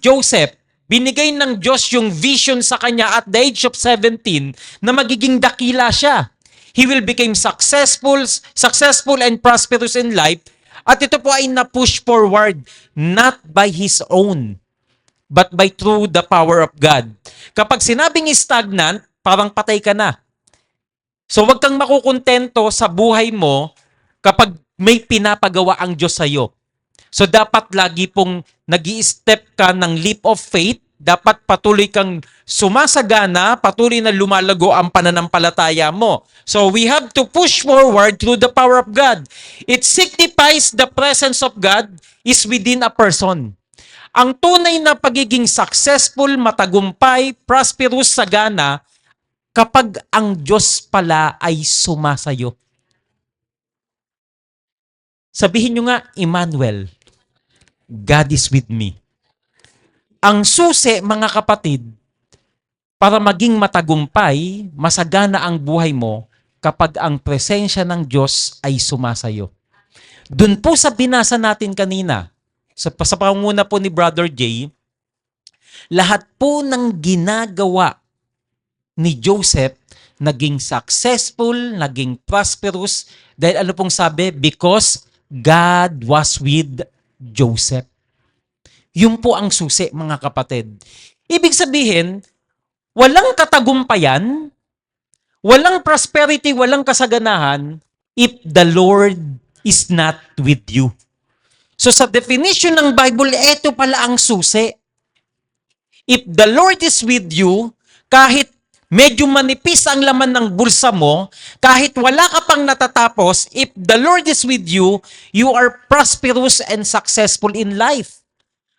Joseph, binigay ng Diyos yung vision sa kanya at the age of 17 na magiging dakila siya. He will become successful and prosperous in life. At ito po ay na-push forward not by his own, but by through the power of God. Kapag sinabing stagnant, parang patay ka na. So wag kang makukontento sa buhay mo kapag may pinapagawa ang Diyos sa'yo. So dapat lagi pong nag-i-step ka ng leap of faith. Dapat patuloy kang sumasagana, patuloy na lumalago ang pananampalataya mo. So we have to push forward through the power of God. It signifies the presence of God is within a person. Ang tunay na pagiging successful, matagumpay, prosperous, sagana, kapag ang Diyos pala ay sumasayo. Sabihin nyo nga, Emmanuel, God is with me. Ang susi, mga kapatid, para maging matagumpay, masagana ang buhay mo kapag ang presensya ng Diyos ay sumasayo. Doon po sa binasa natin kanina, sa pangunguna po ni Brother Jay, lahat po ng ginagawa ni Joseph naging successful, naging prosperous, dahil ano pong sabi? Because God was with Joseph. Yun po ang susi, mga kapatid. Ibig sabihin, walang katagumpayan, walang prosperity, walang kasaganahan if the Lord is not with you. So sa definition ng Bible, ito pala ang susi. If the Lord is with you, kahit medyo manipis ang laman ng bulsa mo, kahit wala ka pang natatapos, if the Lord is with you, you are prosperous and successful in life.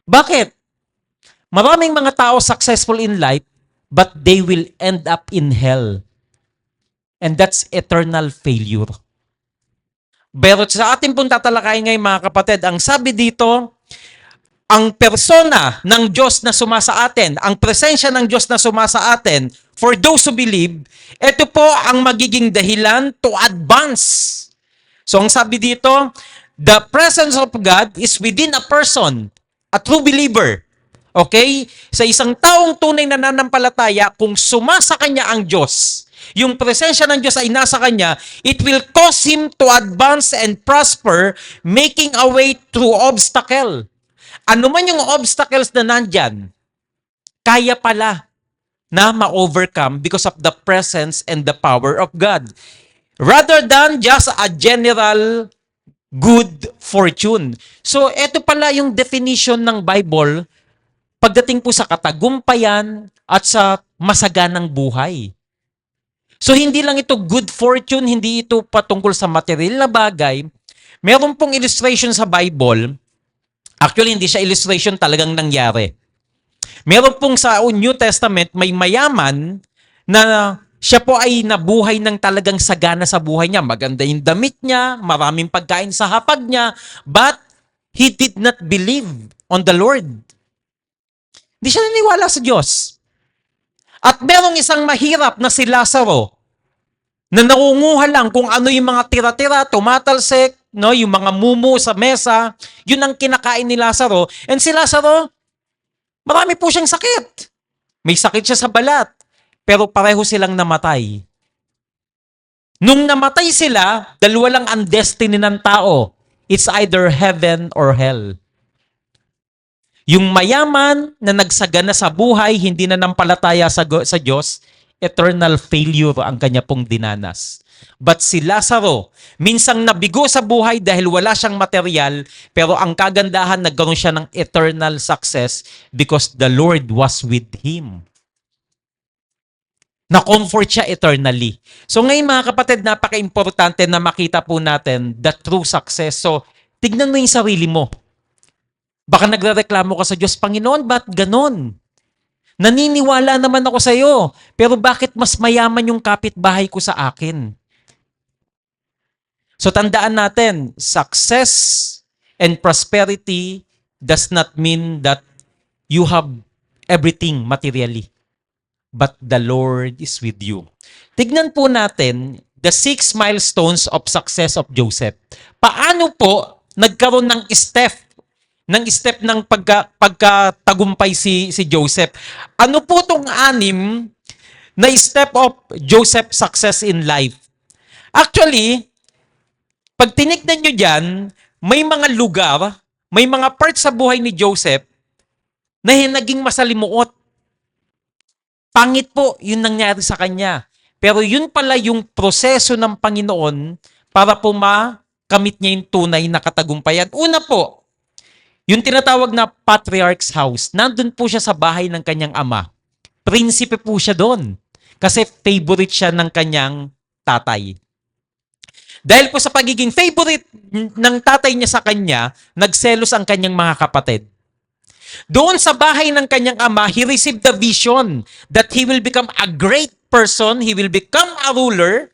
Bakit? Maraming mga tao successful in life, but they will end up in hell. And that's eternal failure. Pero sa ating pong tatalakayin ngayon, mga kapatid, ang sabi dito, ang persona ng Diyos na sumasa atin, ang presensya ng Diyos na sumasa atin, for those who believe, ito po ang magiging dahilan to advance. So ang sabi dito, the presence of God is within a person, a true believer. Okay? Sa isang taong tunay na nananampalataya, kung sumasa kanya ang Diyos, yung presensya ng Diyos ay nasa kanya, it will cause him to advance and prosper, making a way through obstacle. Ano man yung obstacles na nandyan, kaya pala na ma-overcome because of the presence and the power of God. Rather than just a general good fortune. So, ito pala yung definition ng Bible pagdating po sa katagumpayan at sa masaganang buhay. So, hindi lang ito good fortune, hindi ito patungkol sa material na bagay. Meron pong illustration sa Bible. Actually, hindi siya illustration, talagang nangyari. Meron pong sa New Testament, may mayaman na siya po ay nabuhay ng talagang sagana sa buhay niya. Maganda yung damit niya, maraming pagkain sa hapag niya, but he did not believe on the Lord. Hindi siya naniwala sa Diyos. At merong isang mahirap na si Lazaro na nangunguha lang kung ano yung mga tira-tira, tumatalsik, no, yung mga mumu sa mesa, yun ang kinakain ni Lazaro. And si Lazaro, marami po siyang sakit. May sakit siya sa balat. Pero pareho silang namatay. Nung namatay sila, dalawa lang ang destiny ng tao. It's either heaven or hell. Yung mayaman na nagsagana sa buhay, hindi na nampalataya sa Diyos, eternal failure ang kanya pong dinanas. But si Lazaro, minsang nabigo sa buhay dahil wala siyang material, pero ang kagandahan, nagkaroon siya ng eternal success because the Lord was with him. Na-comfort siya eternally. So ngayon, mga kapatid, napaka-importante na makita po natin the true success. So, tignan mo yung sarili mo. Baka nagrereklamo ka sa Diyos, Panginoon, ba't ganon? Naniniwala naman ako sa iyo, pero bakit mas mayaman yung kapitbahay ko sa akin? So tandaan natin, success and prosperity does not mean that you have everything materially. But the Lord is with you. Tignan po natin the 6 milestones of success of Joseph. Paano po nagkaroon ng step ng step ng pagkatagumpay si Joseph. Ano po tong 6 na step of Joseph's success in life? Actually, pag tinignan nyo dyan, may mga lugar, may mga parts sa buhay ni Joseph na naging masalimuot. Pangit po yung nangyari sa kanya. Pero yun pala yung proseso ng Panginoon para po makamit niya yung tunay na katagumpayan. Una po, yung tinatawag na patriarch's house. Nandun po siya sa bahay ng kanyang ama. Prinsipe po siya doon. Kasi favorite siya ng kanyang tatay. Dahil po sa pagiging favorite ng tatay niya sa kanya, nagselos ang kanyang mga kapatid. Doon sa bahay ng kanyang ama, he received the vision that he will become a great person, he will become a ruler,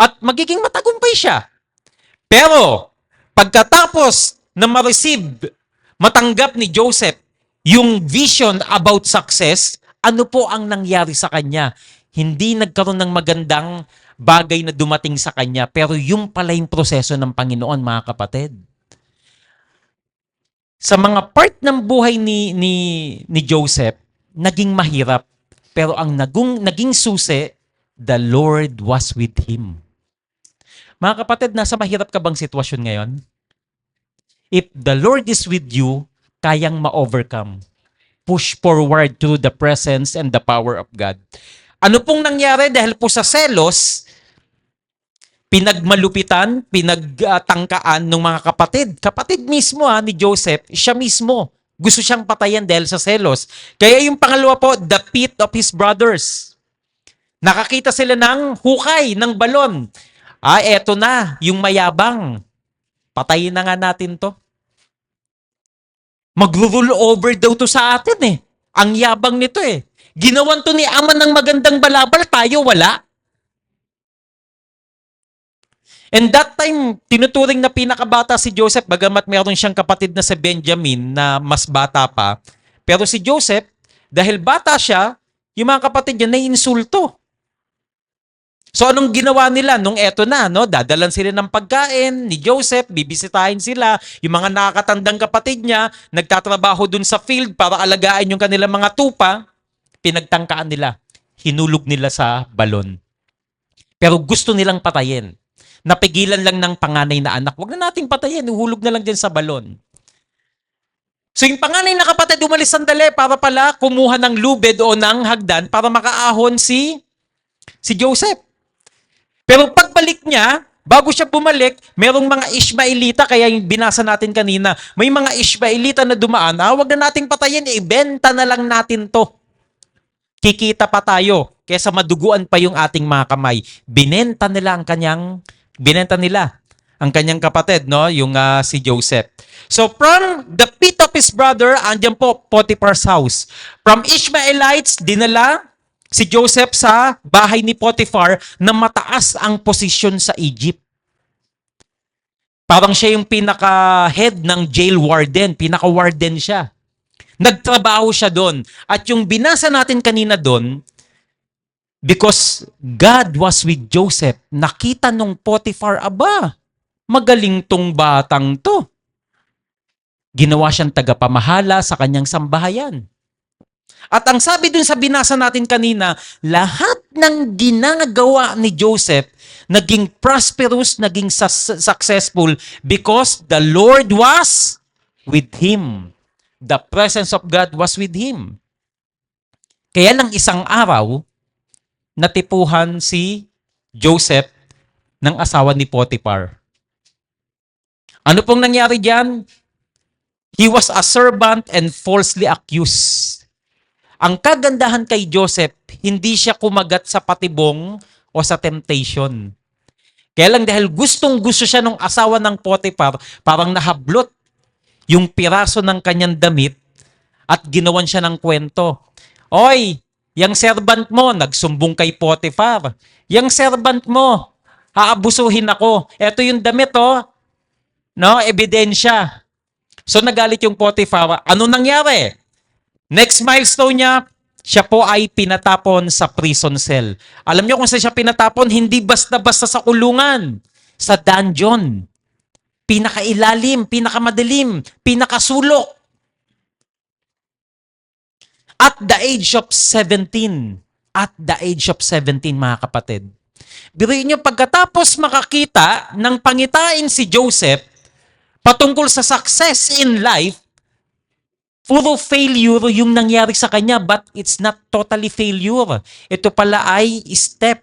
at magiging matagumpay siya. Pero, pagkatapos na ma-receive, matanggap ni Joseph yung vision about success, ano po ang nangyari sa kanya? Hindi nagkaroon ng magandang bagay na dumating sa kanya, pero yung pala yung proseso ng Panginoon, mga kapatid. Sa mga part ng buhay ni Joseph, naging mahirap. Pero ang naging susi, the Lord was with him. Mga kapatid, nasa mahirap ka bang sitwasyon ngayon? If the Lord is with you, kayang ma-overcome. Push forward through the presence and the power of God. Ano pong nangyari? Dahil po sa selos, pinagmalupitan, pinagtangkaan ng mga kapatid. Kapatid mismo ni Joseph, siya mismo. Gusto siyang patayan dahil sa selos. Kaya yung pangalawa po, the pit of his brothers. Nakakita sila ng hukay, ng balon. Eto na, yung mayabang. Patayin na nga natin to. Mag-roll over daw to sa atin eh. Ang yabang nito eh. Ginawan to ni Ama ng magandang balabal, tayo wala. And that time, tinuturing na pinakabata si Joseph, bagamat meron siyang kapatid na si Benjamin na mas bata pa. Pero si Joseph, dahil bata siya, yung mga kapatid niya naiinsulto. So anong ginawa nila? Nung eto na, dadalan sila ng pagkain ni Joseph, bibisitahin sila, yung mga nakakatandang kapatid niya, nagtatrabaho dun sa field para alagaan yung kanilang mga tupa, pinagtangkaan nila. Hinulog nila sa balon. Pero gusto nilang patayin. Napigilan lang ng panganay na anak. Huwag na nating patayin, uhulog na lang din sa balon. So yung panganay na kapatid umalis sandali para pala kumuha ng lubid o ng hagdan para makaahon si Joseph. Pero pagbalik niya, bago siya bumalik, merong mga Ishmaelita, kaya yung binasa natin kanina, may mga Ishmaelita na dumaan, huwag na nating patayin, ibenta na lang natin to. Kikita pa tayo, kaysa maduguan pa yung ating mga kamay. Binenta nila ang kanyang kapatid, yung si Joseph. So from the pit of his brother, andyan po Potiphar's house. From Ishmaelites, dinala si Joseph sa bahay ni Potiphar na mataas ang posisyon sa Egypt. Parang siya yung pinaka-head ng jail warden, pinaka-warden siya. Nagtrabaho siya doon. At yung binasa natin kanina doon, because God was with Joseph, nakita nung Potiphar, magaling tong batang to. Ginawa siyang tagapamahala sa kanyang sambahayan. At ang sabi dun sa binasa natin kanina, lahat ng ginagawa ni Joseph naging prosperous, naging successful because the Lord was with him. The presence of God was with him. Kaya lang isang araw, natipuhan si Joseph ng asawa ni Potiphar. Ano pong nangyari diyan? He was a servant and falsely accused. Ang kagandahan kay Joseph, hindi siya kumagat sa patibong o sa temptation. Kaya lang dahil gustong-gusto siya ng asawa ng Potiphar, parang nahablot yung piraso ng kanyang damit at ginawan siya ng kwento. Oy, yung servant mo, nagsumbong kay Potiphar. Yung servant mo, aabusuhin ako. Ito yung damit, ebidensya. So nagalit yung Potiphar. Ano nangyari? Next milestone niya, siya po ay pinatapon sa prison cell. Alam niyo kung saan siya pinatapon? Hindi basta-basta sa kulungan. Sa dungeon. Pinakailalim, pinakamadilim, pinakasulok. At the age of 17. At the age of 17, mga kapatid. Biruin nyo, pagkatapos makakita ng pangitain si Joseph patungkol sa success in life, puro failure yung nangyari sa kanya, but it's not totally failure. Ito pala ay step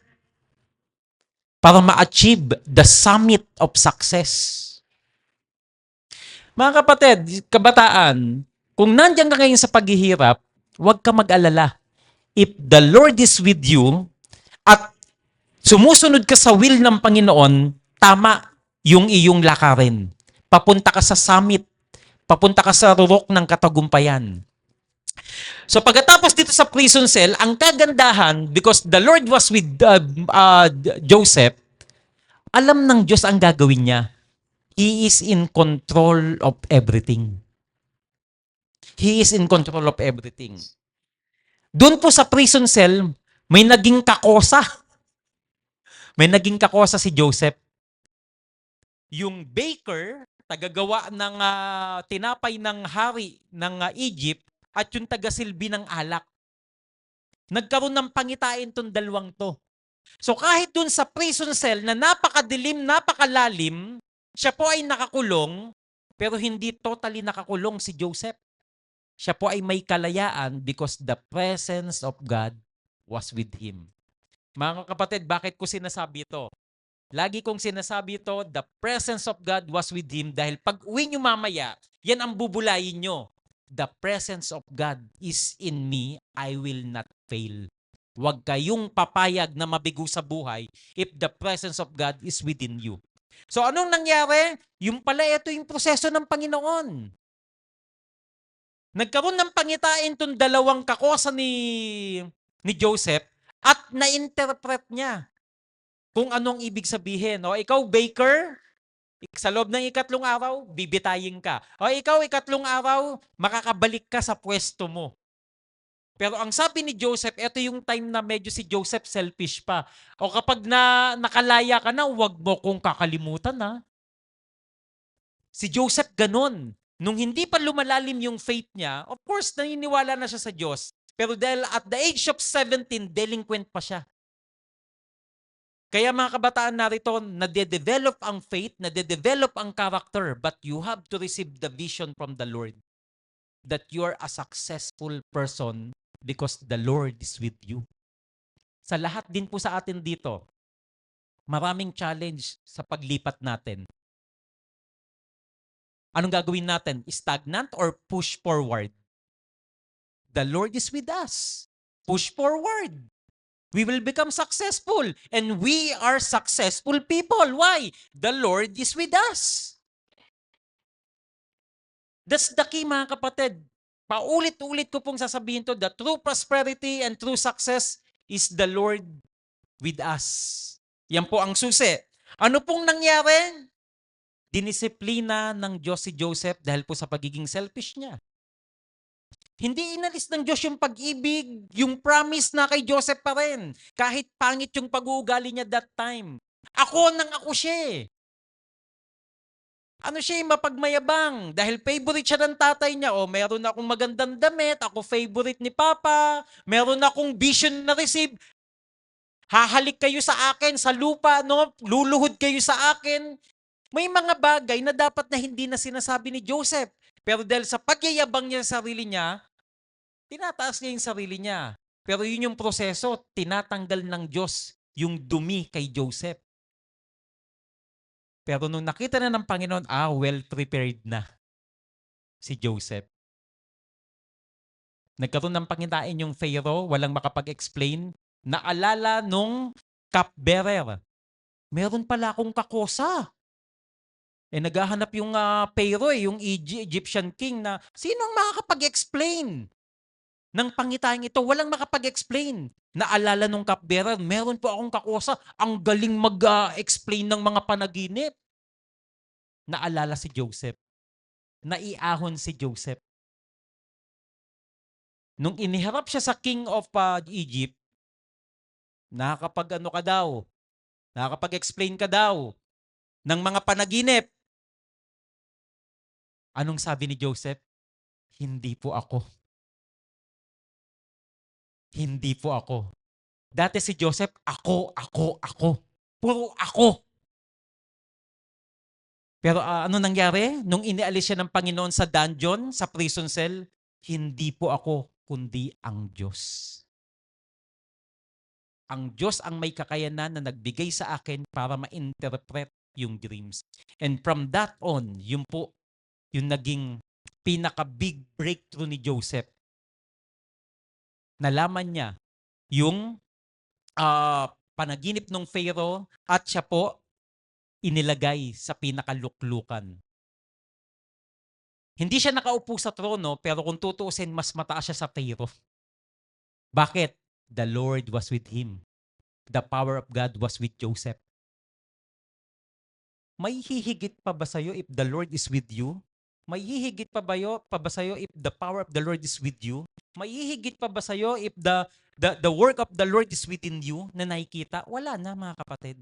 para ma-achieve the summit of success. Mga kapatid, kabataan, kung nandiyan ka ngayon sa paghihirap, huwag ka mag-alala. If the Lord is with you at sumusunod ka sa will ng Panginoon, tama yung iyong lakarin. Papunta ka sa summit. Papunta ka sa rurok ng katagumpayan. So pagkatapos dito sa prison cell, ang kagandahan, because the Lord was with Joseph, alam ng Diyos ang gagawin niya. He is in control of everything. He is in control of everything. Doon po sa prison cell, may naging kakosa. May naging kakosa si Joseph. Yung baker, tagagawa ng tinapay ng hari ng Egypt, at yung tagasilbi ng alak. Nagkaroon ng pangitain tong dalawang to. So kahit dun sa prison cell na napakadilim, napakalalim, siya po ay nakakulong, pero hindi totally nakakulong si Joseph. Siya po ay may kalayaan because the presence of God was with him. Mga kapatid, bakit ko sinasabi ito? Lagi kong sinasabi ito, the presence of God was with him dahil pag uwi nyo mamaya, yan ang bubulayin nyo. The presence of God is in me, I will not fail. Huwag kayong papayag na mabigo sa buhay if the presence of God is within you. So anong nangyari? Yung pala ito yung proseso ng Panginoon. Nagkaroon ng pangitain itong dalawang kakosa ni Joseph at na-interpret niya kung anong ibig sabihin. O ikaw, baker, sa loob ng 3 araw, bibitayin ka. O ikaw, 3 araw, makakabalik ka sa pwesto mo. Pero ang sabi ni Joseph, ito yung time na medyo si Joseph selfish pa. O kapag nakalaya ka na, huwag mo kong kakalimutan ha. Si Joseph ganun. Nung hindi pa lumalalim yung faith niya, of course, naniniwala na siya sa Diyos. Pero dahil at the age of 17, delinquent pa siya. Kaya mga kabataan narito, nade-develop ang faith, nade-develop ang character, but you have to receive the vision from the Lord that you are a successful person because the Lord is with you. Sa lahat din po sa atin dito, maraming challenge sa paglipat natin. Anong gagawin natin? Stagnant or push forward? The Lord is with us. Push forward. We will become successful. And we are successful people. Why? The Lord is with us. That's the key, mga kapatid. Paulit-ulit ko pong sasabihin to, the true prosperity and true success is the Lord with us. Yan po ang susi. Ano pong nangyari? Dinisiplina ng Diyos si Joseph dahil po sa pagiging selfish niya. Hindi inalis ng Diyos yung pag-ibig, yung promise na kay Joseph pa rin. Kahit pangit yung pag-uugali niya that time. Ako siya eh. Ano siya yung mapagmayabang? Dahil favorite siya ng tatay niya. O, meron akong magandang damit, ako favorite ni Papa, meron akong vision na receive. Hahalik kayo sa akin sa lupa, no? Luluhod kayo sa akin. May mga bagay na dapat na hindi na sinasabi ni Joseph. Pero dahil sa pagyayabang niya sa sarili niya, tinataas niya yung sarili niya. Pero yun yung proseso, tinatanggal ng Diyos yung dumi kay Joseph. Pero nung nakita na ng Panginoon, well prepared na si Joseph. Nagkaroon ng pangitain yung Pharaoh, walang makapag-explain. Naalala nung cupbearer, meron pala akong kakosa. Naghahanap yung Pharaoh, yung Egyptian king na sinong makakapag-explain ng pangitaing ito? Walang makapag-explain. Naalala nung cupbearer, meron po akong kakosa, ang galing mag-explain ng mga panaginip. Naalala si Joseph. Naiahon si Joseph. Nung iniharap siya sa king of Egypt, nakakapag-explain ka daw ng mga panaginip. Anong sabi ni Joseph? Hindi po ako. Hindi po ako. Dati si Joseph, ako. Puro ako. Pero ano nangyari? Nung inialis siya ng Panginoon sa dungeon, sa prison cell, hindi po ako, kundi ang Diyos. Ang Diyos ang may kakayanan na nagbigay sa akin para ma-interpret yung dreams. And from that on, yun po, yung naging pinaka-big breakthrough ni Joseph. Nalaman niya yung panaginip ng Pharaoh at siya po inilagay sa pinakaluklukan. Hindi siya nakaupo sa trono, pero kung tutuusin, mas mataas siya sa Pharaoh. Bakit? The Lord was with him. The power of God was with Joseph. May hihigit pa ba sa'yo if the Lord is with you? May hihigit pa ba sa'yo if the power of the Lord is with you? May hihigit pa ba sa'yo if the work of the Lord is within you na nakikita? Wala na, mga kapatid.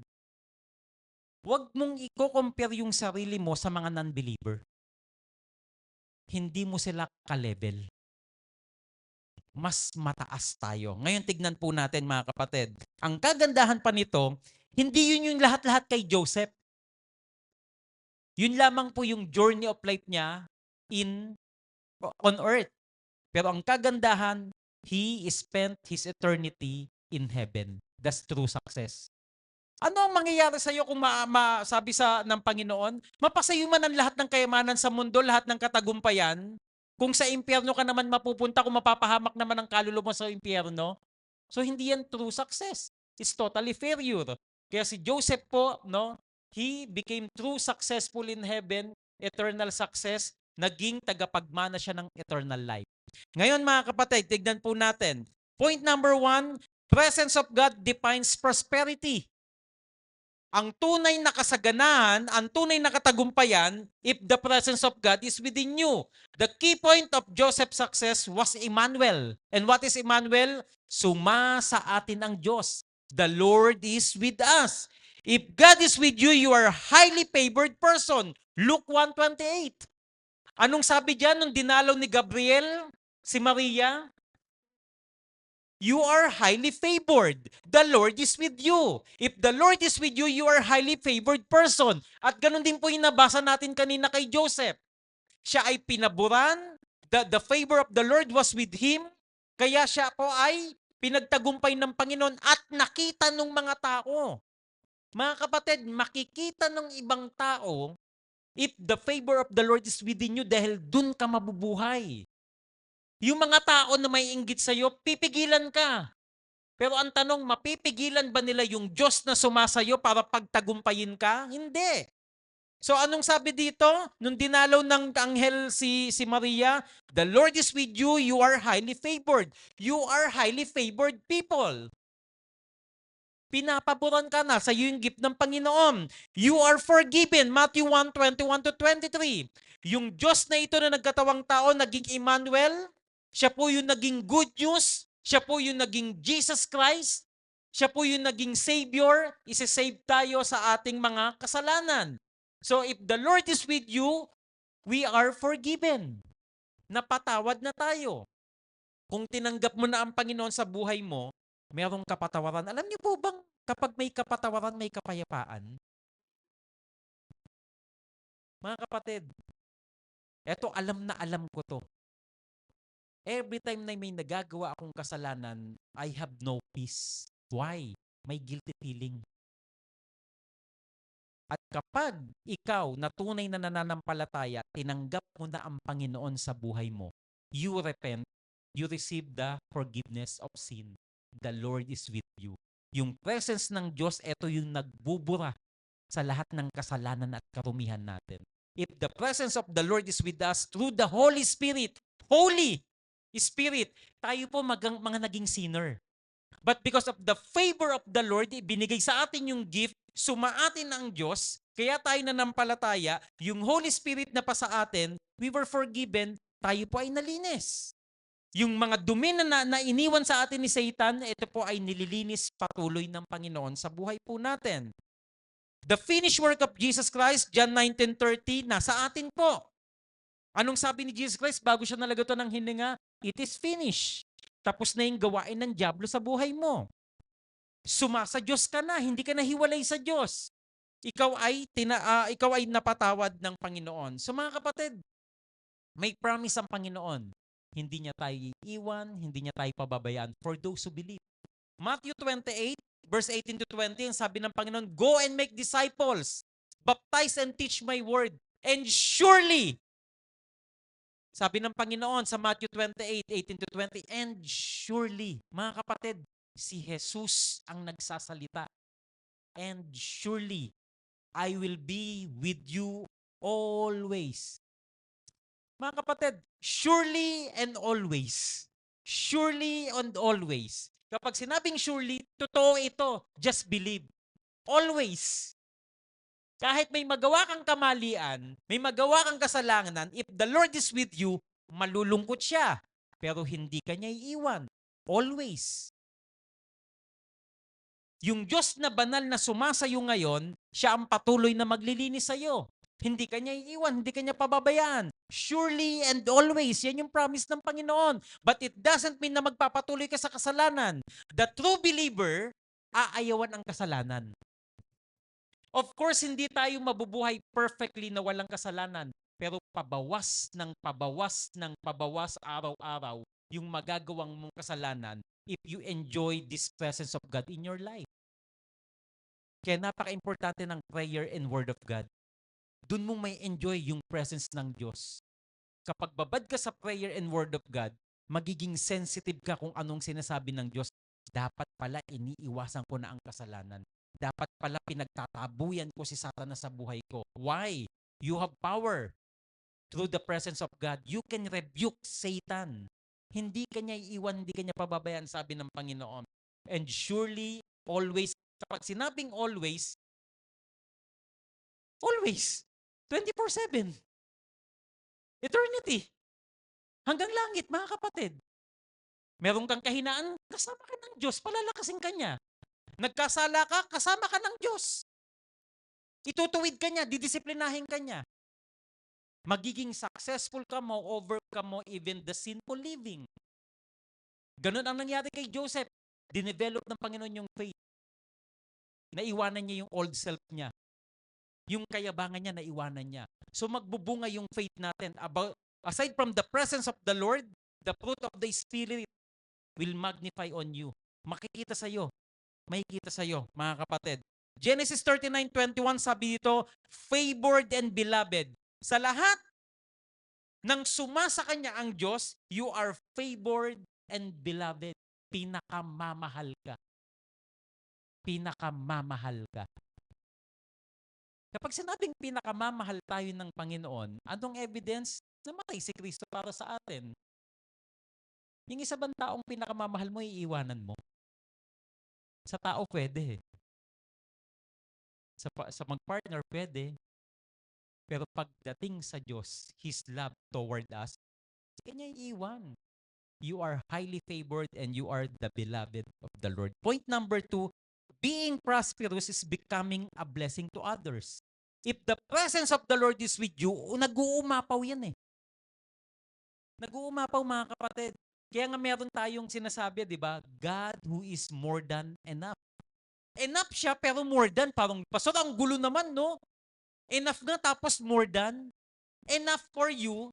Huwag mong i-compare yung sarili mo sa mga non-believer. Hindi mo sila ka-level. Mas mataas tayo. Ngayon tignan po natin, mga kapatid. Ang kagandahan pa nito, hindi yun yung lahat-lahat kay Joseph. Yun lamang po yung journey of life niya on earth. Pero ang kagandahan, he spent his eternity in heaven. That's true success. Ano ang mangyayari sa iyo kung sabi ng Panginoon, mapasayo man ang lahat ng kayamanan sa mundo, lahat ng katagumpayan, kung sa impyerno ka naman mapupunta, kung mapapahamak naman ang kaluluwa mo sa impyerno, so hindi yan true success. It's totally failure. Kaya si Joseph po, no, he became true successful in heaven, eternal success, naging tagapagmana siya ng eternal life. Ngayon mga kapatid, tignan po natin. Point number 1, presence of God defines prosperity. Ang tunay na kasaganahan, ang tunay na katagumpayan, if the presence of God is within you. The key point of Joseph's success was Emmanuel. And what is Emmanuel? Suma sa atin ang Diyos. The Lord is with us. If God is with you, you are a highly favored person. Luke 1:28. Anong sabi diyan nung dinalaw ni Gabriel si Maria? You are highly favored. The Lord is with you. If the Lord is with you, you are a highly favored person. At ganun din po yung nabasa natin kanina kay Joseph. Siya ay pinaburan. The favor of the Lord was with him. Kaya siya po ay pinagtagumpay ng Panginoon at nakita ng mga tao. Mga kapatid, makikita ng ibang tao if the favor of the Lord is within you dahil dun ka mabubuhay. Yung mga tao na may inggit sa'yo, pipigilan ka. Pero ang tanong, mapipigilan ba nila yung Diyos na sumasayo para pagtagumpayin ka? Hindi. So anong sabi dito? Nung dinalaw ng anghel si Maria, the Lord is with you, you are highly favored. You are highly favored people. Pinapaboran ka na sa iyo yung gift ng Panginoon. You are forgiven. Matthew 1:21-23. Yung Diyos na ito na nagkatawang tao, naging Emmanuel, siya po yung naging good news, siya po yung naging Jesus Christ, siya po yung naging Savior, isi-save tayo sa ating mga kasalanan. So if the Lord is with you, we are forgiven. Napatawad na tayo. Kung tinanggap mo na ang Panginoon sa buhay mo, merong kapatawaran. Alam niyo po bang kapag may kapatawaran, may kapayapaan? Mga kapatid, eto alam na alam ko to. Every time na may nagagawa akong kasalanan, I have no peace. Why? May guilty feeling. At kapag ikaw na tunay na nananampalataya, tinanggap mo na ang Panginoon sa buhay mo, you repent, you receive the forgiveness of sin. The Lord is with you. Yung presence ng Diyos, ito yung nagbubura sa lahat ng kasalanan at karumihan natin. If the presence of the Lord is with us through the Holy Spirit, Holy Spirit, tayo po mga naging sinner. But because of the favor of the Lord, binigay sa atin yung gift, sumaatin ang Diyos, kaya tayo nanampalataya, yung Holy Spirit na pa sa atin, we were forgiven, tayo po ay nalinis. Yung mga dumi na iniwan sa atin ni Satan, ito po ay nililinis patuloy ng Panginoon sa buhay po natin. The finished work of Jesus Christ, John 19:30, nasa atin po. Anong sabi ni Jesus Christ bago siya nalagatan ng hininga? It is finished. Tapos na yung gawain ng dyablo sa buhay mo. Sumasa Diyos ka na, hindi ka nahiwalay sa Diyos. Ikaw ay napatawad ng Panginoon. So mga kapatid, may promise ang Panginoon. Hindi niya tayo iiwan, hindi niya tayo pababayaan for those who believe. Matthew 28, verse 18 to 20, ang sabi ng Panginoon, go and make disciples, baptize and teach my word, and surely, sabi ng Panginoon sa Matthew 28, 18 to 20, and surely, mga kapatid, si Jesus ang nagsasalita. And surely, I will be with you always. Mga kapatid, surely and always. Surely and always. Kapag sinabing surely, totoo ito. Just believe. Always. Kahit may magawa kang kamalian, may magawa kang kasalanan, if the Lord is with you, malulungkot siya. Pero hindi ka niya iiwan. Always. Yung Diyos na banal na sumasayo ngayon, siya ang patuloy na maglilinis sa'yo. Hindi ka niya iiwan, hindi ka niya pababayaan. Surely and always, yan yung promise ng Panginoon. But it doesn't mean na magpapatuloy ka sa kasalanan. The true believer, aayawan ang kasalanan. Of course, hindi tayo mabubuhay perfectly na walang kasalanan. Pero pabawas ng pabawas araw-araw yung magagawang mong kasalanan if you enjoy this presence of God in your life. Kaya napaka-importante ng prayer and word of God. Doon mo may enjoy yung presence ng Diyos. Kapag babad ka sa prayer and word of God, magiging sensitive ka kung anong sinasabi ng Diyos. Dapat pala iniiwasan ko na ang kasalanan. Dapat pala pinagtatabuyan ko si Satanas sa buhay ko. Why? You have power. Through the presence of God, you can rebuke Satan. Hindi ka niya iiwan, hindi ka niya pababayaan, sabi ng Panginoon. And surely, always, kapag sinabing always, always, 24/7. Eternity. Hanggang langit, mga kapatid. Meron kang kahinaan, kasama ka ng Diyos, palalakasin ka niya. Nagkasala ka, kasama ka ng Diyos. Itutuwid ka niya, didisiplinahin ka niya. Magiging successful ka, ma-overcome mo even the sinful living. Ganun ang nangyari kay Joseph. Dinevelop ng Panginoon yung faith. Naiwanan niya yung old self niya. Yung kayabangan niya, naiwanan niya. So magbubunga yung faith natin. Aside from the presence of the Lord, the fruit of the Spirit will magnify on you. Makikita sa'yo. Makikita sa'yo, mga kapatid. Genesis 39:21, sabi dito, favored and beloved. Sa lahat ng sumasa kanya ang Diyos, you are favored and beloved. Pinakamamahal ka. Pinakamamahal ka. Kapag sinabing pinakamamahal tayo ng Panginoon, anong evidence? Namatay si Kristo para sa atin. Yung isa bang taong pinakamamahal mo, iiwanan mo? Sa tao pwede. Sa mag-partner pwede. Pero pagdating sa Diyos, His love toward us, kanya iiwan. You are highly favored and you are the beloved of the Lord. Point number 2, being prosperous is becoming a blessing to others. If the presence of the Lord is with you, nag-uumapaw yan eh. Nag-uumapaw, mga kapatid. Kaya nga meron tayong sinasabi, di ba? God who is more than enough. Enough siya pero more than. Parang, pastor, ang gulo naman, no? Enough na tapos more than. Enough for you,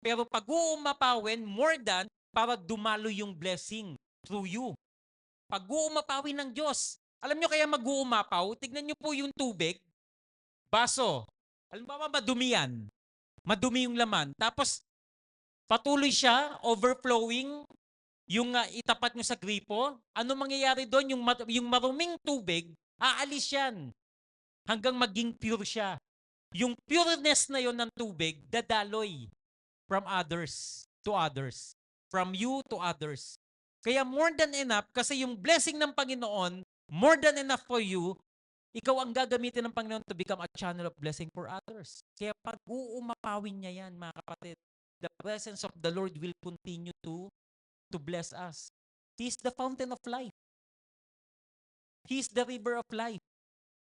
pero pag-uumapawin, more than, para dumalo yung blessing through you. Pag-uumapawin ng Diyos. Alam nyo kaya mag-uumapaw? Tignan nyo po yung tubig, baso. Alam ba madumi yan? Madumi yung laman. Tapos, patuloy siya, overflowing, yung itapat nyo sa gripo. Ano mangyayari doon? Yung maruming tubig, aalis yan. Hanggang maging pure siya. Yung pureness na yon ng tubig, dadaloy from others to others. From you to others. Kaya more than enough, kasi yung blessing ng Panginoon, more than enough for you, ikaw ang gagamitin ng Panginoon to become a channel of blessing for others. Kaya pag-uumapawin niya yan, mga kapatid, the presence of the Lord will continue to bless us. He is the fountain of life. He is the river of life.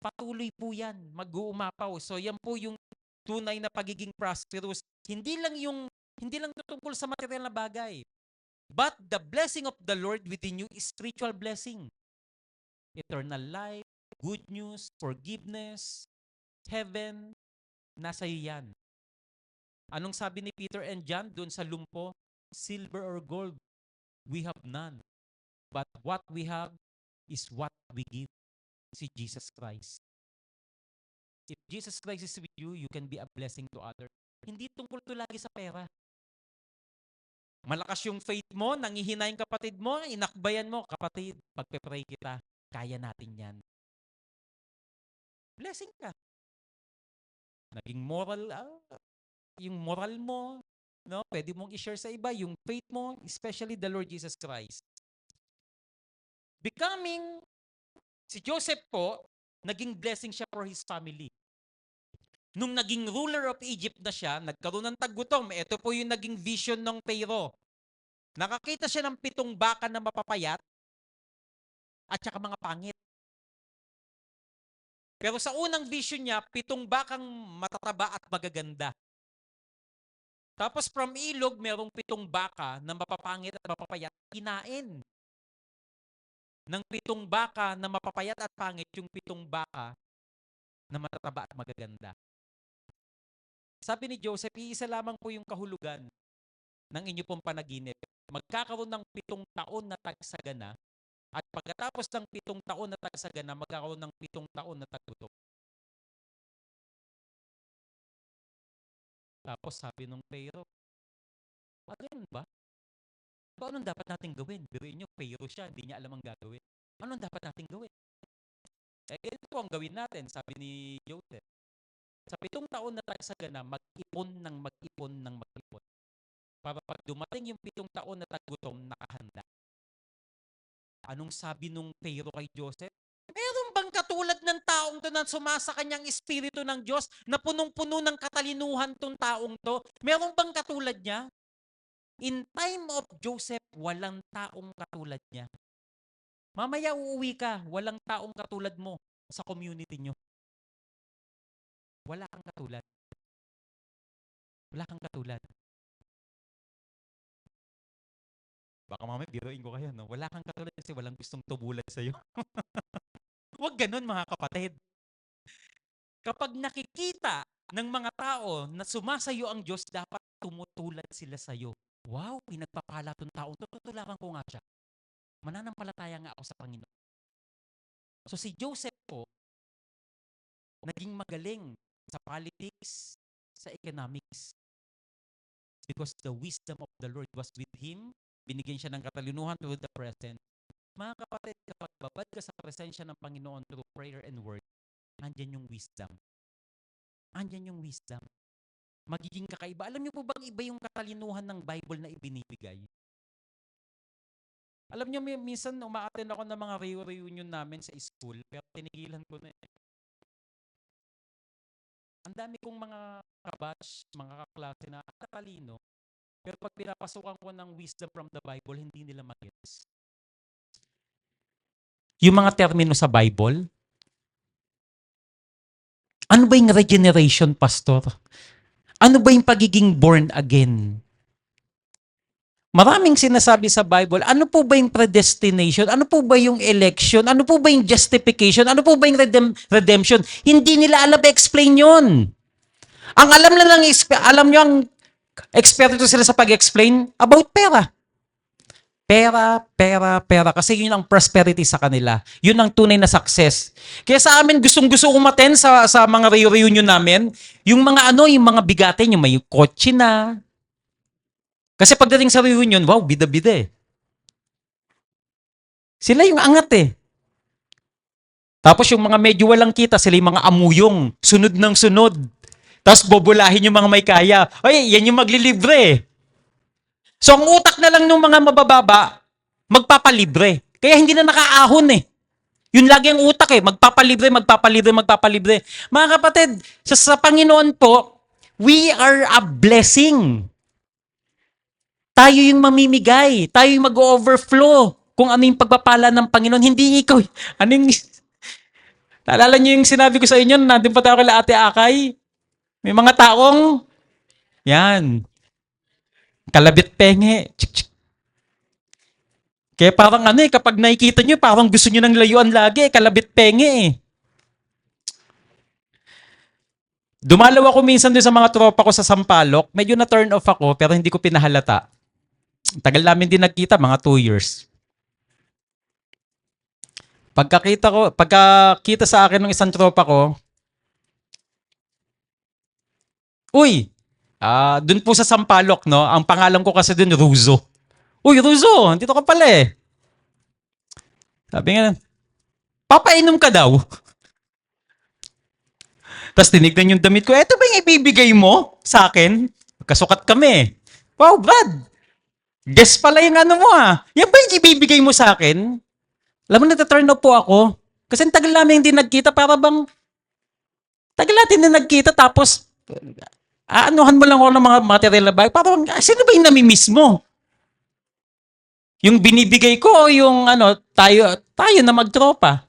Patuloy po yan, mag-uumapaw. So yan po yung tunay na pagiging prosperous, hindi lang tungkol sa material na bagay. But the blessing of the Lord within you is spiritual blessing. Eternal life, good news, forgiveness, heaven, nasa iyo yan. Anong sabi ni Peter and John doon sa lumpo? Silver or gold, we have none. But what we have is what we give. Si Jesus Christ. If Jesus Christ is with you, you can be a blessing to others. Hindi tungkol to lagi sa pera. Malakas yung faith mo, nangihina yung kapatid mo, inakbayan mo, kapatid, pagpe-pray kita, kaya natin yan. Blessing ka. Naging moral, yung moral mo, no? Pwede mong i-share sa iba, yung faith mo, especially the Lord Jesus Christ. Si Joseph po, naging blessing siya for his family. Nung naging ruler of Egypt na siya, nagkaroon ng taggutom. Ito po yung naging vision ng Pharaoh. Nakakita siya ng 7 baka na mapapayat at saka mga pangit. Pero sa unang vision niya, 7 bakang matataba at magaganda. Tapos from ilog, merong 7 baka na mapapangit at mapapayat. Kinain. Ng 7 baka na mapapayat at pangit, yung 7 baka na matataba at magaganda. Sabi ni Joseph, iisa lamang po yung kahulugan ng inyo pong panaginip. Magkakaroon ng 7 taon na tagsagana at pagkatapos ng 7 taon na tagsagana, magkakaroon ng 7 taon na taggutom. Tapos sabi nung Pharaoh, ganun ba? Anong dapat natin gawin? Biruin nyo, Pharaoh siya, hindi niya alam ang gagawin. Anong dapat natin gawin? Ito po ang gawin natin, sabi ni Joseph. Sa 7 taon na tagsagana, mag-ipon ng mag-ipon. Para pag dumating yung 7 taon na taggutom, nakahanda. Anong sabi nung Pharaoh kay Joseph? Meron bang katulad ng taong to na sumasa kanyang espiritu ng Diyos na punong-puno ng katalinuhan tong taong to? Meron bang katulad niya? In time of Joseph, walang taong katulad niya. Mamaya uuwi ka, walang taong katulad mo sa community nyo. Wala kang katulad. Wala kang katulad. Baka mamaya biruin ko kayo, no? Wala kang katulad kasi walang gustong tubulan sa'yo. Huwag ganun, mga kapatid. Kapag nakikita ng mga tao na sumasayo ang Diyos, dapat tumutulad sila sa'yo. Wow, pinagpapala tong taong to. Tutulakan ko nga siya. Mananampalataya nga ako sa Panginoon. So si Joseph po, naging magaling sa politics, sa economics. Because the wisdom of the Lord was with him, binigyan siya ng katalinuhan to the present. Mga kapatid, kapag babad ka sa presensya ng Panginoon through prayer and word, andyan yung wisdom. Andyan yung wisdom. Magiging kakaiba. Alam niyo po bang iba yung katalinuhan ng Bible na ibinibigay? Alam niyo, minsan umaattend ako ng mga reunion namin sa school, pero tinigilan ko na eh. Ang dami kong mga kabatch, mga kaklase na katalino, pero pag pinapasukan ko ng wisdom from the Bible, hindi nila mag-gets. Yung mga termino sa Bible, ano ba yung regeneration, pastor? Ano ba yung pagiging born again? Maraming sinasabi sa Bible, ano po ba yung predestination? Ano po ba yung election? Ano po ba yung justification? Ano po ba yung redemption? Hindi nila alam explain yun. Ang alam na lang, alam nyo ang eksperto sila sa pag-explain about pera. Pera. Kasi yun ang prosperity sa kanila. Yun ang tunay na success. Kaya sa amin, gustong-gusto umaten sa mga reunion namin, yung mga bigatin, yung may kotse na. Kasi pagdating sa reunion, wow, bida-bida eh. Sila yung angat eh. Tapos yung mga medyo walang kita, sila yung mga amuyong, sunod ng sunod. Tapos bobolahin yung mga may kaya. Ay, yan yung maglilibre eh. So ang utak na lang ng mga mabababa, magpapalibre. Kaya hindi na nakaahon eh. Yun lagi ang utak eh, magpapalibre. Mga kapatid, sa Panginoon po, we are a blessing. Tayo yung mamimigay. Tayo yung mag-overflow. Kung ano yung pagpapala ng Panginoon, hindi ikaw. Naalala niyo yung sinabi ko sa inyo, nandun pa tayo kay Ate Akay? May mga taong, yan, kalabit penge. Chik, chik. Kaya parang ano kapag nakikita nyo, parang gusto nyo ng layuan lagi, kalabit penge eh. Dumalaw ako minsan doon sa mga tropa ko sa Sampaloc, medyo na turn off ako, pero hindi ko pinahalata. Tagal namin din nagkita, mga 2 years. Pagkakita sa akin ng isang tropa ko, uy, doon po sa Sampaloc, no? Ang pangalan ko kasi doon, Ruzo. Uy, Ruzo, dito ka pala eh. Sabi nga, papainom ka daw. Tapos tinignan yung damit ko, eto ba yung ibibigay mo sa akin? Kasukat kami. Wow, Brad. Guess pala yung ano mo Yan ba yung ibibigay mo sa akin? Alam mo, nata-turn off po ako. Kasi tagal namin hindi nagkita, para bang tagal natin na nagkita, tapos aanuhan mo lang ako ng mga material na bagay. Parang, sino ba yung namimiss mo? Yung binibigay ko o yung tayo na magtropa?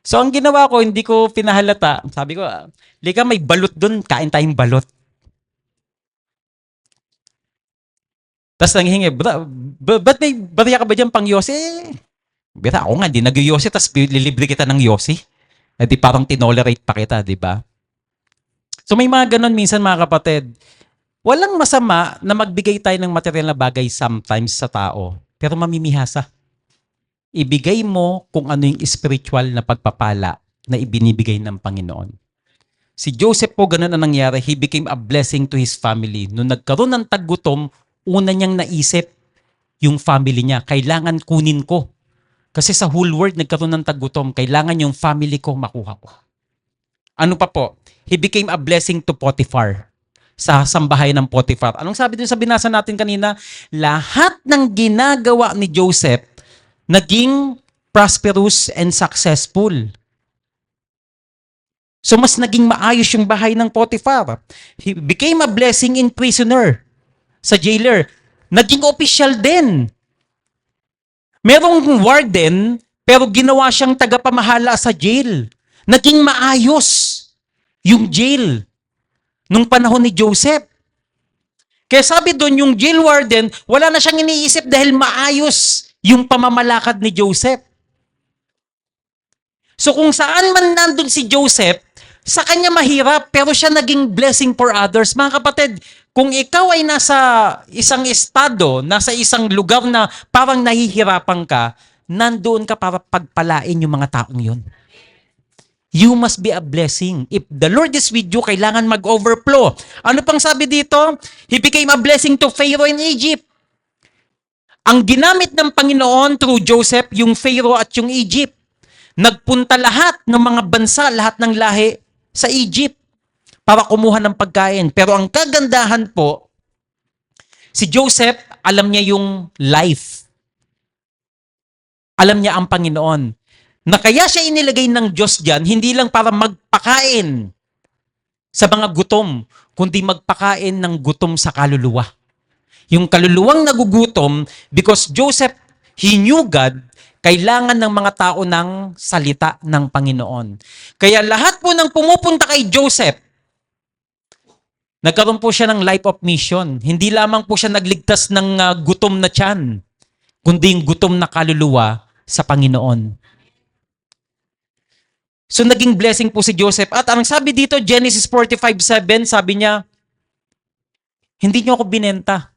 So, ang ginawa ko, hindi ko pinahalata. Sabi ko, lika may balot dun, kain tayong balot. Tapos nanghihingi, ba't may bariya ka ba dyan pang yosi? Bira, ako nga, di nag-yosi, tapos lilibre kita ng yosi. Eh di parang tinolerate pa kita, di ba? So may mga ganun minsan mga kapatid. Walang masama na magbigay tayo ng material na bagay sometimes sa tao, pero mamimihasa. Ibigay mo kung ano yung spiritual na pagpapala na ibinibigay ng Panginoon. Si Joseph po, ganun ang nangyari. He became a blessing to his family. Nung nagkaroon ng taggutom, una niyang naisip yung family niya. Kailangan kunin ko. Kasi sa whole world, nagkaroon ng taggutom. Kailangan yung family ko makuha ko. Ano pa po? He became a blessing to Potiphar. Sa sambahay ng Potiphar. Anong sabi dun sa binasa natin kanina? Lahat ng ginagawa ni Joseph naging prosperous and successful. So mas naging maayos yung bahay ng Potiphar. He became a blessing in prisoner. Sa jailer. Naging official din. Merong warden, pero ginawa siyang tagapamahala sa jail. Naging maayos yung jail nung panahon ni Joseph. Kaya sabi doon, yung jail warden, wala na siyang iniisip dahil maayos yung pamamalakad ni Joseph. So kung saan man nandun si Joseph, sa kanya mahirap, pero siya naging blessing for others. Mga kapatid, kung ikaw ay nasa isang estado, nasa isang lugar na parang nahihirapan ka, nandoon ka para pagpalain yung mga taong yun. You must be a blessing. If the Lord is with you, kailangan mag-overflow. Ano pang sabi dito? He became a blessing to Pharaoh in Egypt. Ang ginamit ng Panginoon through Joseph, yung Pharaoh at yung Egypt. Nagpunta lahat ng mga bansa, lahat ng lahi sa Egypt para kumuha ng pagkain. Pero ang kagandahan po, si Joseph, alam niya yung life. Alam niya ang Panginoon. Na kaya siya inilagay ng Diyos dyan, hindi lang para magpakain sa mga gutom, kundi magpakain ng gutom sa kaluluwa. Yung kaluluwang nagugutom, because Joseph, he knew God, kailangan ng mga tao ng salita ng Panginoon. Kaya lahat po ng pumupunta kay Joseph, nagkaroon po siya ng life of mission. Hindi lamang po siya nagligtas ng gutom na tiyan, kundi yung gutom na kaluluwa sa Panginoon. So naging blessing po si Joseph. At ang sabi dito, Genesis 45:7, sabi niya, hindi niyo ako binenta.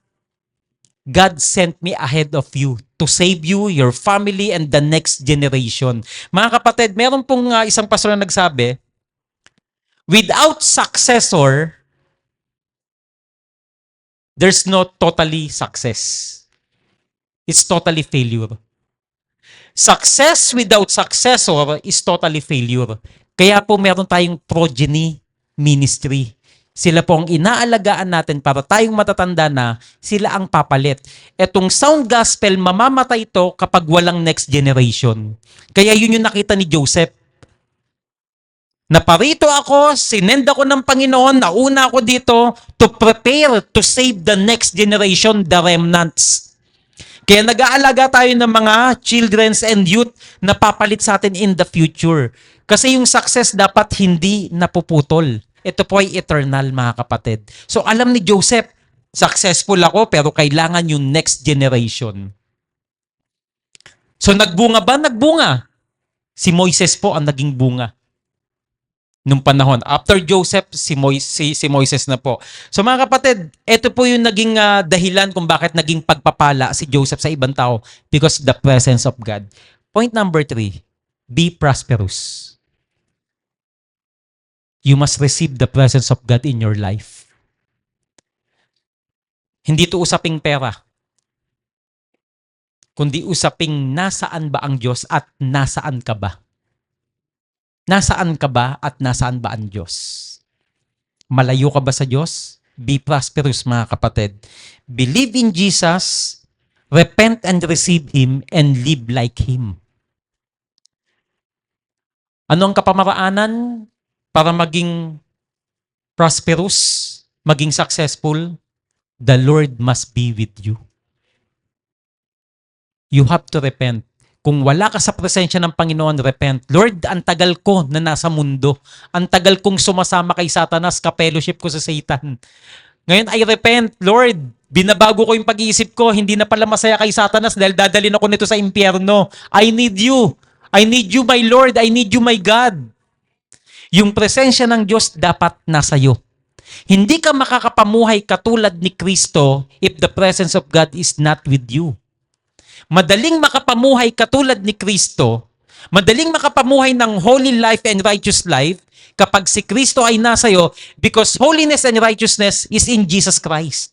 God sent me ahead of you to save you, your family, and the next generation. Mga kapatid, meron pong isang pastor na nagsabi, without successor, there's no totally success. It's totally failure. Success without successor is totally failure. Kaya po meron tayong progeny ministry. Sila po ang inaalagaan natin para tayong matatanda na sila ang papalit. Etong sound gospel, mamamatay ito kapag walang next generation. Kaya yun yung nakita ni Joseph. Naparito ako, sinend ako ng Panginoon, nauna ako dito to prepare to save the next generation, the remnants. Kaya nag-aalaga tayo ng mga children and youth na papalit sa atin in the future. Kasi yung success dapat hindi napuputol. Ito po ay eternal, mga kapatid. So alam ni Joseph, successful ako pero kailangan yung next generation. So nagbunga ba? Nagbunga. Si Moises po ang naging bunga nung panahon. After Joseph, si Moises na po. So mga kapatid, ito po yung naging dahilan kung bakit naging pagpapala si Joseph sa ibang tao, because the presence of God. Point number 3, be prosperous. You must receive the presence of God in your life. Hindi ito usaping pera, kundi usaping nasaan ba ang Diyos at nasaan ka ba? Nasaan ka ba at nasaan ba ang Diyos? Malayo ka ba sa Diyos? Be prosperous, mga kapatid. Believe in Jesus, repent and receive Him, and live like Him. Ano ang kapamaraanan para maging prosperous, maging successful? The Lord must be with you. You have to repent. Kung wala ka sa presensya ng Panginoon, repent. Lord, ang tagal ko na nasa mundo. Ang tagal kong sumasama kay Satanas, ka-fellowship ko sa Satan. Ngayon, I repent, Lord. Binabago ko yung pag-iisip ko. Hindi na pala masaya kay Satanas dahil dadalhin ako nito sa impyerno. I need you. I need you, my Lord. I need you, my God. Yung presensya ng Diyos dapat nasa iyo. Hindi ka makakapamuhay katulad ni Kristo if the presence of God is not with you. Madaling makapamuhay katulad ni Kristo, madaling makapamuhay ng holy life and righteous life kapag si Kristo ay nasa iyo, because holiness and righteousness is in Jesus Christ.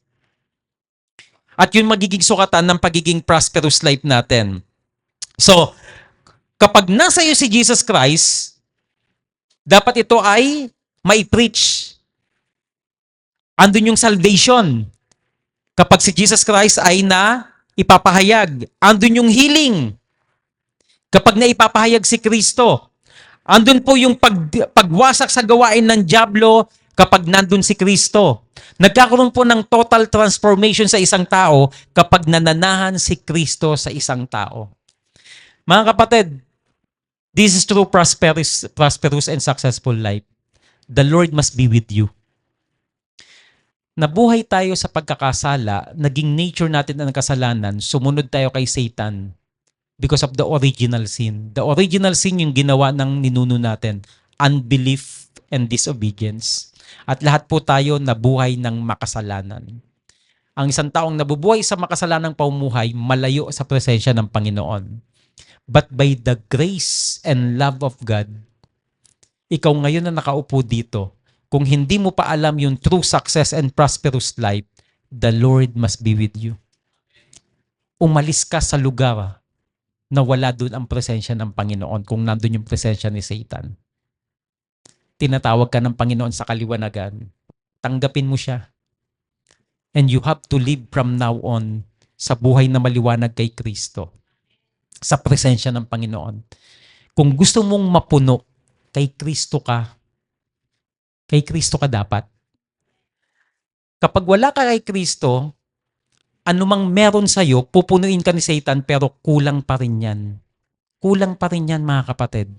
At yun magiging sukatan ng pagiging prosperous life natin. So, kapag nasa iyo si Jesus Christ, dapat ito ay mai-preach. Andun yung salvation. Kapag si Jesus Christ ay ipapahayag, andun yung healing. Kapag naipapahayag si Kristo, andun po yung pagwasak sa gawain ng dyablo kapag nandun si Kristo. Nagkakaroon po ng total transformation sa isang tao kapag nananahan si Kristo sa isang tao. Mga kapatid, this is true prosperous and successful life. The Lord must be with you. Nabuhay tayo sa pagkakasala, naging nature natin ang kasalanan, sumunod tayo kay Satan because of the original sin. The original sin yung ginawa ng ninuno natin, unbelief and disobedience. At lahat po tayo nabuhay ng makasalanan. Ang isang taong nabubuhay sa makasalanang pamumuhay, malayo sa presensya ng Panginoon. But by the grace and love of God, ikaw ngayon na nakaupo dito, kung hindi mo pa alam yung true success and prosperous life, the Lord must be with you. Umalis ka sa lugar na wala doon ang presensya ng Panginoon kung nandun yung presensya ni Satan. Tinatawag ka ng Panginoon sa kaliwanagan. Tanggapin mo siya. And you have to live from now on sa buhay na maliwanag kay Kristo. Sa presensya ng Panginoon. Kung gusto mong mapuno, kay Kristo ka. Kay Kristo ka dapat. Kapag wala ka kay Kristo, anumang meron sa'yo, pupunuin ka ni Satan pero kulang pa rin yan. Kulang pa rin yan, mga kapatid.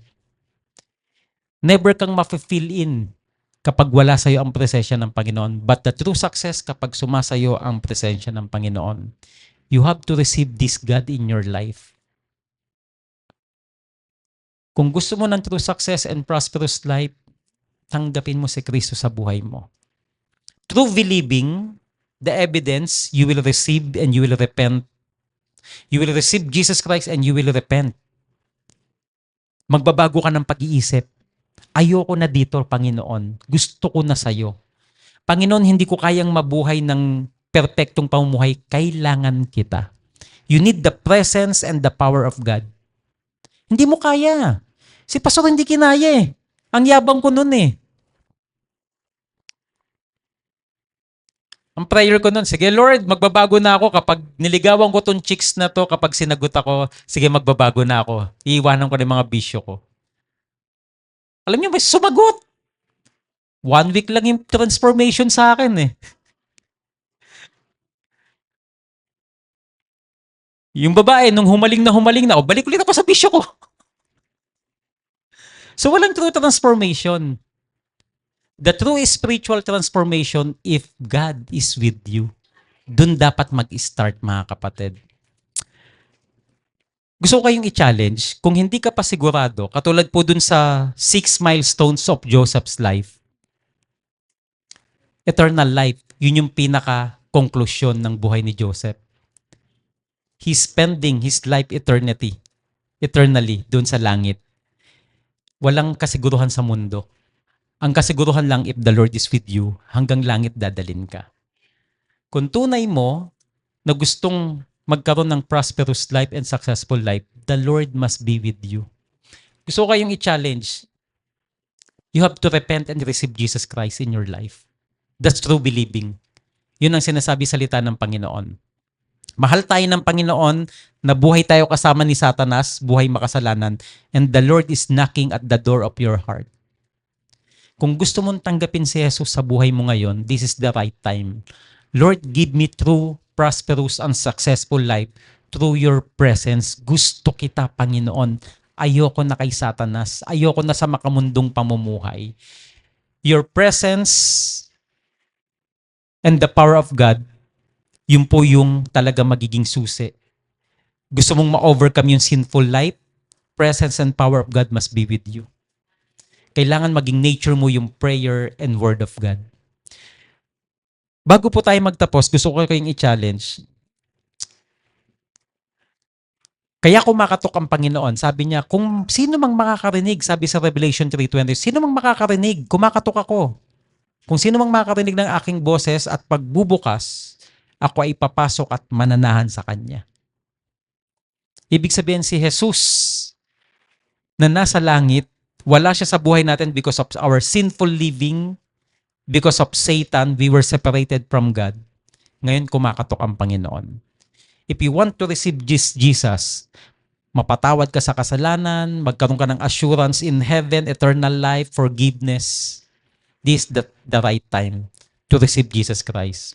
Never kang ma-fill in kapag wala sa'yo ang presensya ng Panginoon. But the true success kapag sumasayo ang presensya ng Panginoon. You have to receive this God in your life. Kung gusto mo ng true success and prosperous life, tanggapin mo si Kristo sa buhay mo. True believing, the evidence, you will receive and you will repent. You will receive Jesus Christ and you will repent. Magbabago ka ng pag-iisip. Ayoko na dito, Panginoon. Gusto ko na sa'yo. Panginoon, hindi ko kayang mabuhay ng perpektong pamumuhay. Kailangan kita. You need the presence and the power of God. Hindi mo kaya. Si Pastor hindi kinaya eh. Ang yabang ko nun eh. Ang prayer ko nun, sige Lord, magbabago na ako kapag niligawan ko tong chicks na to, kapag sinagot ako, sige magbabago na ako. Iiwanan ko na yung mga bisyo ko. Alam niyo ba, sumagot. 1 week lang yung transformation sa akin eh. Yung babae, nung humaling na, balik ulit ako sa bisyo ko. So walang true transformation. The true spiritual transformation, if God is with you, dun dapat mag-start, mga kapatid. Gusto ko kayong i-challenge, kung hindi ka pa sigurado, katulad po dun sa 6 milestones of Joseph's life, eternal life, yun yung pinaka-konklusyon ng buhay ni Joseph. He's spending his life eternally dun sa langit. Walang kasiguruhan sa mundo. Ang kasiguruhan lang, if the Lord is with you, hanggang langit dadalin ka. Kung tunay mo na gustong magkaroon ng prosperous life and successful life, the Lord must be with you. Gusto ko kayong i-challenge. You have to repent and receive Jesus Christ in your life. That's true believing. Yun ang sinasabi salita ng Panginoon. Mahal tayo ng Panginoon, nabuhay tayo kasama ni Satanas, buhay makasalanan, and the Lord is knocking at the door of your heart. Kung gusto mong tanggapin si Jesus sa buhay mo ngayon, this is the right time. Lord, give me true, prosperous, and successful life through your presence. Gusto kita, Panginoon. Ayoko na kay Satanas. Ayoko na sa makamundong pamumuhay. Your presence and the power of God, yun po yung talaga magiging susi. Gusto mong ma-overcome yung sinful life, presence and power of God must be with you. Kailangan maging nature mo yung prayer and word of God. Bago po tayo magtapos, gusto ko kayong i-challenge. Kaya kumakatok ang Panginoon. Sabi niya, kung sino mang makakarinig, sabi sa Revelation 3:20, sino mang makakarinig, kumakatok ako. Kung sino mang makakarinig ng aking boses at pagbubukas, ako ay papasok at mananahan sa Kanya. Ibig sabihin si Jesus na nasa langit, wala siya sa buhay natin because of our sinful living, because of Satan, we were separated from God. Ngayon, kumakatok ang Panginoon. If you want to receive Jesus, mapatawad ka sa kasalanan, magkaroon ka ng assurance in heaven, eternal life, forgiveness, this is the right time to receive Jesus Christ.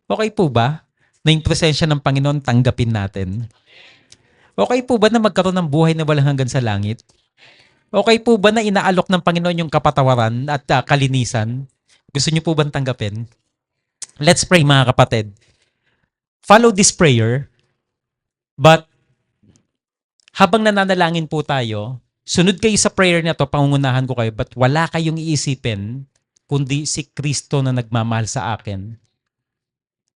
Okay po ba na yung presensya ng Panginoon tanggapin natin? Okay po ba na magkaroon ng buhay na walang hanggan sa langit? Okay po ba na inaalok ng Panginoon yung kapatawaran at kalinisan? Gusto niyo po ba tanggapin? Let's pray, mga kapatid. Follow this prayer, but habang nananalangin po tayo, sunod kayo sa prayer na to, pangungunahan ko kayo, but wala kayong iisipin kundi si Kristo na nagmamahal sa akin.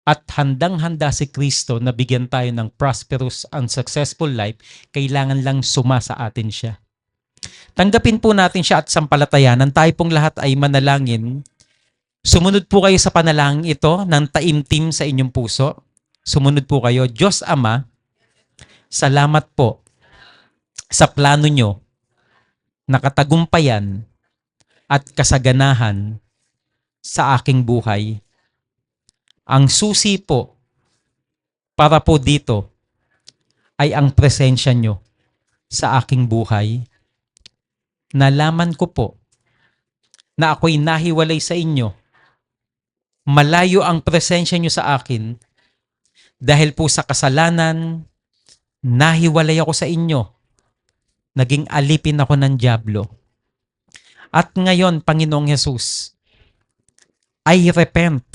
At handang-handa si Kristo na bigyan tayo ng prosperous and successful life, kailangan lang suma sa atin siya. Tanggapin po natin siya at sampalatayanan. Tayo pong lahat ay manalangin. Sumunod po kayo sa panalangin ito ng taimtim sa inyong puso. Sumunod po kayo. Diyos Ama, salamat po sa plano nyo na katagumpayan at kasaganahan sa aking buhay. Ang susi po para po dito ay ang presensya nyo sa aking buhay. Nalaman ko po na ako'y nahiwalay sa inyo. Malayo ang presensya nyo sa akin dahil po sa kasalanan, nahiwalay ako sa inyo. Naging alipin ako ng dyablo. At ngayon, Panginoong Jesus, I repent.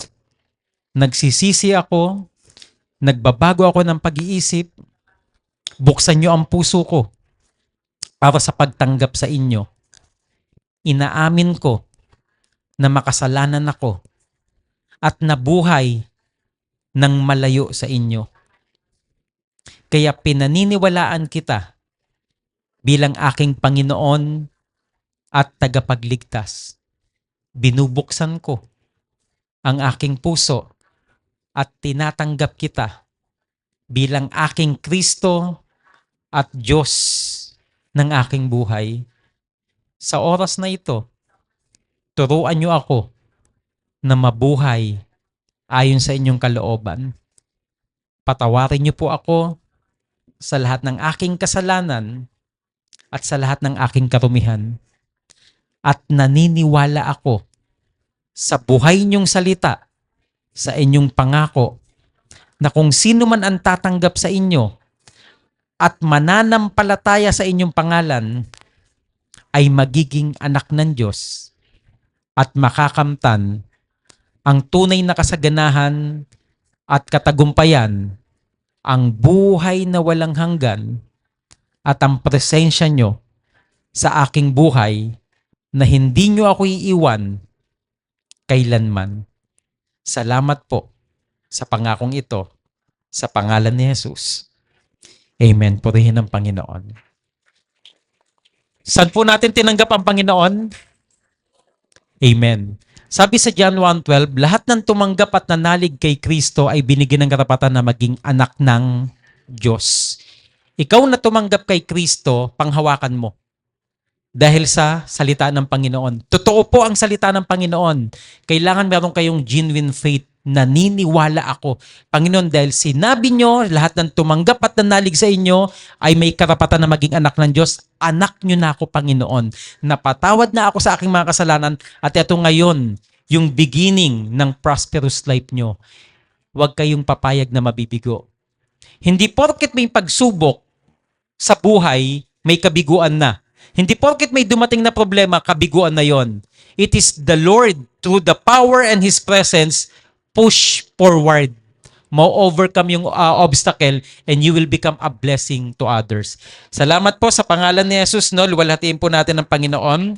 Nagsisisi ako, nagbabago ako ng pag-iisip, buksan nyo ang puso ko para sa pagtanggap sa inyo. Inaamin ko na makasalanan ako at nabuhay ng malayo sa inyo. Kaya pinaniniwalaan kita bilang aking Panginoon at tagapagligtas. Binubuksan ko ang aking puso at tinatanggap kita bilang aking Kristo at Diyos ng aking buhay. Sa oras na ito, turuan niyo ako na mabuhay ayon sa inyong kalooban. Patawarin niyo po ako sa lahat ng aking kasalanan at sa lahat ng aking karumihan. At naniniwala ako sa buhay niyong salita, sa inyong pangako, na kung sino man ang tatanggap sa inyo at mananampalataya sa inyong pangalan, ay magiging anak ng Diyos at makakamtan ang tunay na kasaganahan at katagumpayan, ang buhay na walang hanggan at ang presensya nyo sa aking buhay na hindi nyo ako iiwan kailanman. Salamat po sa pangakong ito sa pangalan ni Jesus. Amen. Purihin ng Panginoon. Saan po natin tinanggap ang Panginoon? Amen. Sabi sa John 1:12, lahat ng tumanggap at nanalig kay Kristo ay binigyan ng karapatan na maging anak ng Diyos. Ikaw na tumanggap kay Kristo, panghawakan mo. Dahil sa salita ng Panginoon. Totoo po ang salita ng Panginoon. Kailangan meron kayong genuine faith. Naniniwala ako. Panginoon, dahil sinabi nyo, lahat ng tumanggap at nanalig sa inyo ay may karapatan na maging anak ng Diyos. Anak nyo na ako, Panginoon. Napatawad na ako sa aking mga kasalanan at ito ngayon, yung beginning ng prosperous life nyo. Huwag kayong papayag na mabibigo. Hindi porket may pagsubok sa buhay, may kabiguan na. Hindi porket may dumating na problema, kabiguan na yon. It is the Lord, through the power and His presence, push forward. Ma-overcome yung obstacle and you will become a blessing to others. Salamat po sa pangalan ni Jesus. No? Luwalhatiin po natin ang Panginoon.